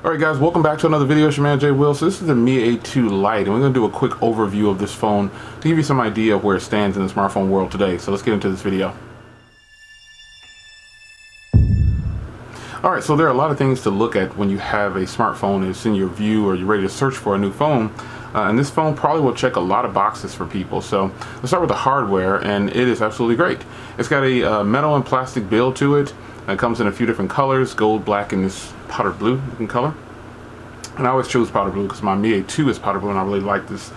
Alright guys, welcome back to another video. It's your man Jay Will. So this is the Mi A2 Lite, and we're going to do a quick overview of this phone to give you some idea of where it stands in the smartphone world today. So let's get into this video. Alright, so there are a lot of things to look at when you have a smartphone. It's in your view or you're ready to search for a new phone. And this phone probably will check a lot of boxes for people. So let's start with the hardware, and it is absolutely great. It's got a metal and plastic build to it. It comes in a few different colors, gold, black, and this powder blue looking color. And I always choose powder blue because my Mi A2 is powder blue, and I really like this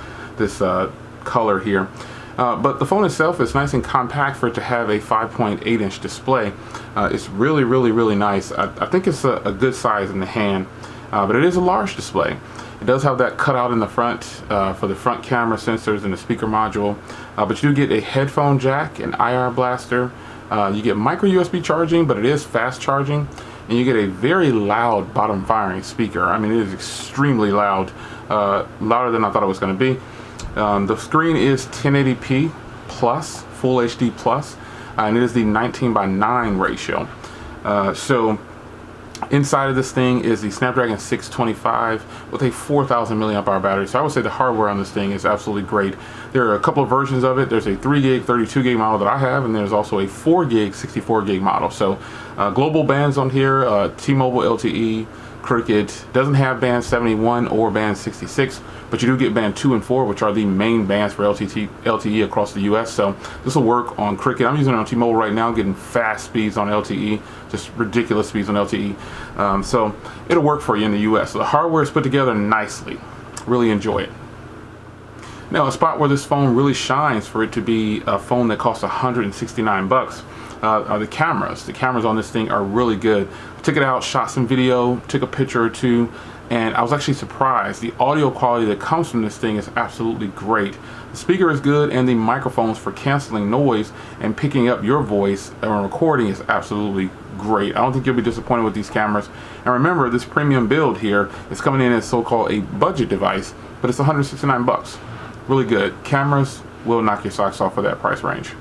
color here. But the phone itself is nice and compact for it to have a 5.8-inch display. It's really nice. I think it's a good size in the hand, but it is a large display. It does have that cutout in the front for the front camera sensors and the speaker module, but you do get a headphone jack, an IR blaster. You get micro USB charging, but it is fast charging, and you get a very loud bottom firing speaker. I mean, it is extremely loud, louder than I thought it was going to be. The screen is 1080p plus, full HD plus, and it is the 19:9 ratio. So inside of this thing is the Snapdragon 625 with a 4,000 milliamp hour battery. So I would say the hardware on this thing is absolutely great. There are a couple of versions of it. There's a 3 gig, 32 gig model that I have, and there's also a 4 gig, 64 gig model. So global bands on here, T-Mobile LTE, Cricket, doesn't have band 71 or band 66, but you do get band 2 and 4, which are the main bands for LTE across the US. So this will work on Cricket. I'm using it on T-Mobile right now, getting fast speeds on LTE, just ridiculous speeds on LTE. So it'll work for you in the US. So the hardware is put together nicely. Really enjoy it. Now, a spot where this phone really shines for it to be a phone that costs 169 bucks are the cameras. The cameras on this thing are really good. I took it out, shot some video, took a picture or two, and I was actually surprised. The audio quality that comes from this thing is absolutely great. The speaker is good, and the microphones for canceling noise and picking up your voice and recording is absolutely great. I don't think you'll be disappointed with these cameras. And remember, this premium build here is coming in as so-called a budget device, but it's 169 bucks. Really good. Cameras will knock your socks off for that price range.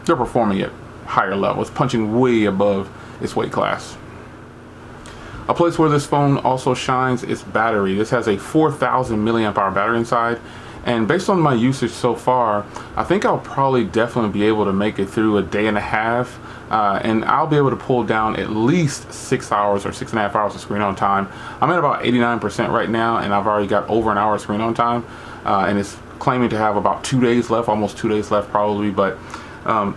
They're performing at higher levels, punching way above its weight class. A place where this phone also shines is battery. This has a 4,000 milliamp hour battery inside, and based on my usage so far, I think I'll probably definitely be able to make it through a day and a half, and I'll be able to pull down at least 6 hours or 6.5 hours of screen on time. I'm at about 89% right now, and I've already got over an hour of screen on time, and it's claiming to have about 2 days left, almost 2 days left probably, but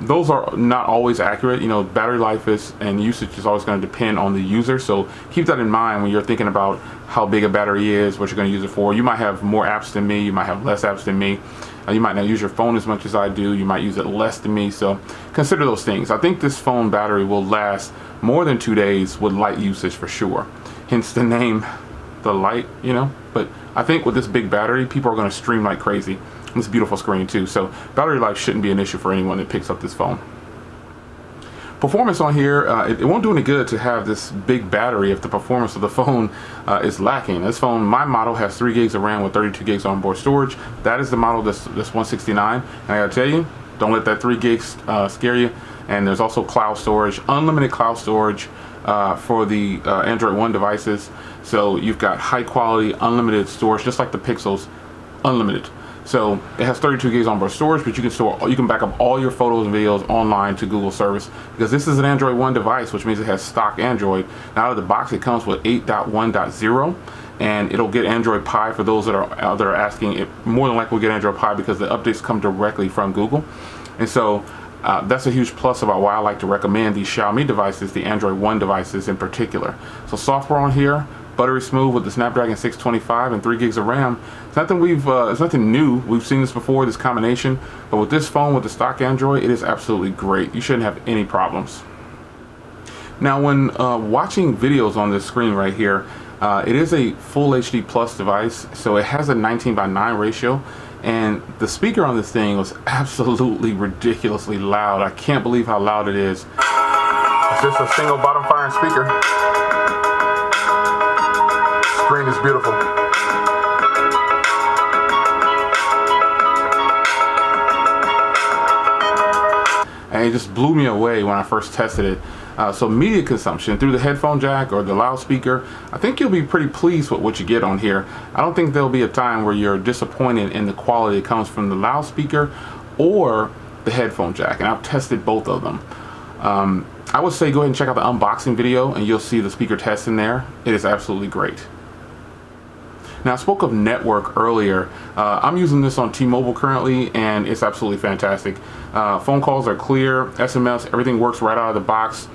those are not always accurate. You know, battery life is and usage is always going to depend on the user, so keep that in mind when you're thinking about how big a battery is, what you're going to use it for. You might have more apps than me, you might have less apps than me, you might not use your phone as much as I do, you might use it less than me, so consider those things. I think this phone battery will last more than 2 days with light usage for sure, hence the name, the Lite, you know. But I think with this big battery, people are going to stream like crazy. And it's a beautiful screen too, so battery life shouldn't be an issue for anyone that picks up this phone. Performance on here, it won't do any good to have this big battery if the performance of the phone is lacking. This phone, my model, has 3 gigs of RAM with 32 gigs onboard storage. That is the model that's 169, and I gotta tell you, don't let that 3 gigs scare you. And there's also cloud storage, unlimited cloud storage for the Android One devices. So you've got high quality, unlimited storage, just like the Pixels, unlimited. So it has 32 gigs onboard storage, but you can back up all your photos and videos online to Google service, because this is an Android One device, which means it has stock Android. Now, out of the box, it comes with 8.1.0, and it'll get Android Pie for those that are asking. It more than likely will get Android Pie because the updates come directly from Google, and so that's a huge plus about why I like to recommend these Xiaomi devices, the Android One devices in particular. So software on here, buttery smooth with the Snapdragon 625 and 3 gigs of RAM. It's nothing new. We've seen this before, this combination, but with this phone with the stock Android, it is absolutely great. You shouldn't have any problems. Now, when watching videos on this screen right here, it is a full HD plus device, so it has a 19:9 ratio, and the speaker on this thing was absolutely ridiculously loud. I can't believe how loud it is. It's just a single bottom firing speaker. Screen is beautiful. And it just blew me away when I first tested it. So media consumption through the headphone jack or the loudspeaker, I think you'll be pretty pleased with what you get on here. I don't think there'll be a time where you're disappointed in the quality that comes from the loudspeaker or the headphone jack, and I've tested both of them. I would say go ahead and check out the unboxing video and you'll see the speaker test in there. It is absolutely great. Now, I spoke of network earlier. I'm using this on T-Mobile currently, and it's absolutely fantastic. Phone calls are clear, SMS, everything works right out of the box.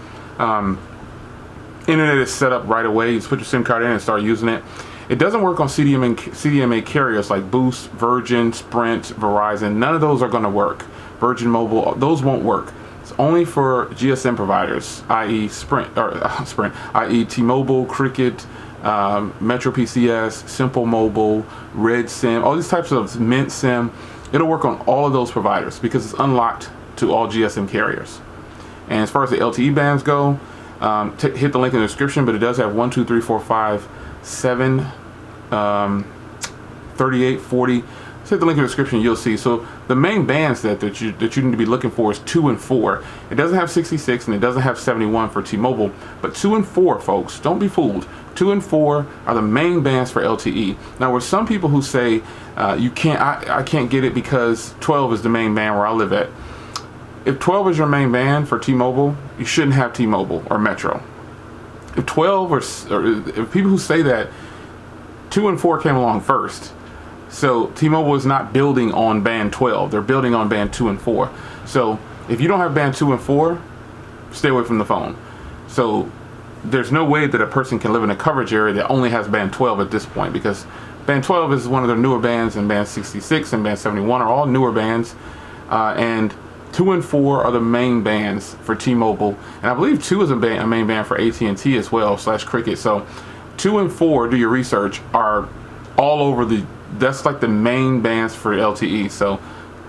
Internet is set up right away. You just put your SIM card in and start using it. It doesn't work on CDMA carriers like Boost, Virgin, Sprint, Verizon. None of those are going to work. Virgin Mobile, those won't work. It's only for GSM providers, i.e. i.e. T-Mobile, Cricket, Metro PCS, Simple Mobile, Red SIM, all these types of Mint SIM. It'll work on all of those providers because it's unlocked to all GSM carriers. And as far as the LTE bands go, hit the link in the description, but it does have 1, 2, 3, 4, 5, 7, 38, 40. Hit the link in the description, you'll see. So the main bands that you need to be looking for is 2 and 4. It doesn't have 66 and it doesn't have 71 for T-Mobile, but 2 and 4, folks, don't be fooled. 2 and 4 are the main bands for LTE. Now, there's some people who say I can't get it because 12 is the main band where I live at. If 12 is your main band for T-Mobile, you shouldn't have T-Mobile or Metro. If 12 or if people who say that, 2 and 4 came along first. So T-Mobile is not building on band 12. They're building on band 2 and 4. So if you don't have band 2 and 4, stay away from the phone. So there's no way that a person can live in a coverage area that only has band 12 at this point, because band 12 is one of their newer bands, and band 66 and band 71 are all newer bands. And 2 and 4 are the main bands for T-Mobile. And I believe 2 is a main band for AT&T as well, / Cricket. So 2 and 4, do your research, are all over that's like the main bands for LTE. So,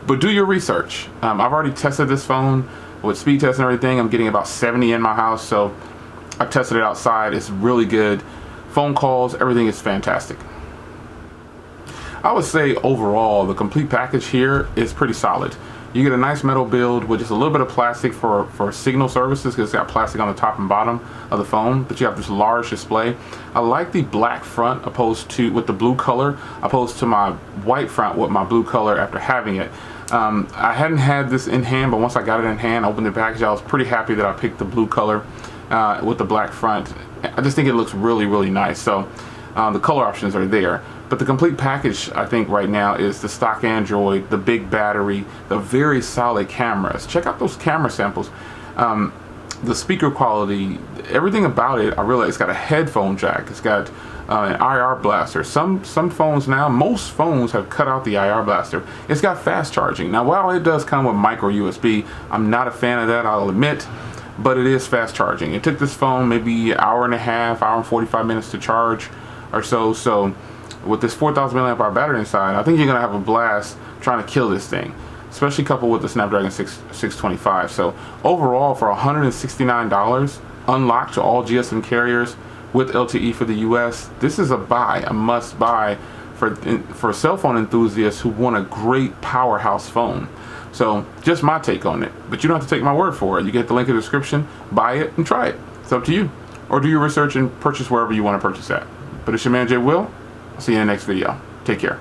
but do your research. I've already tested this phone with speed test and everything. I'm getting about 70 in my house, so I tested it outside. It's really good. Phone calls, everything is fantastic. I would say overall, the complete package here is pretty solid. You get a nice metal build with just a little bit of plastic for signal services, because it's got plastic on the top and bottom of the phone, but you have this large display. I like the black front with the blue color, opposed to my white front with my blue color after having it. I hadn't had this in hand, but once I got it in hand, opened the package, I was pretty happy that I picked the blue color with the black front. I just think it looks really, really nice. So the color options are there. But the complete package, I think, right now is the stock Android, the big battery, the very solid cameras. Check out those camera samples. The speaker quality, everything about it. I realize it's got a headphone jack. It's got an IR blaster. Some phones now, most phones have cut out the IR blaster. It's got fast charging. Now, while it does come with micro USB, I'm not a fan of that, I'll admit, but it is fast charging. It took this phone maybe an hour and a half, hour and 45 minutes to charge or so. So with this 4,000 milliamp hour battery inside, I think you're gonna have a blast trying to kill this thing, especially coupled with the Snapdragon 625. So overall, for $169, unlocked to all GSM carriers with LTE for the US, this is a must buy for cell phone enthusiasts who want a great powerhouse phone. So just my take on it, but you don't have to take my word for it. You get the link in the description, buy it and try it. It's up to you. Or do your research and purchase wherever you want to purchase at. But it's your man Jay Will. I'll see you in the next video. Take care.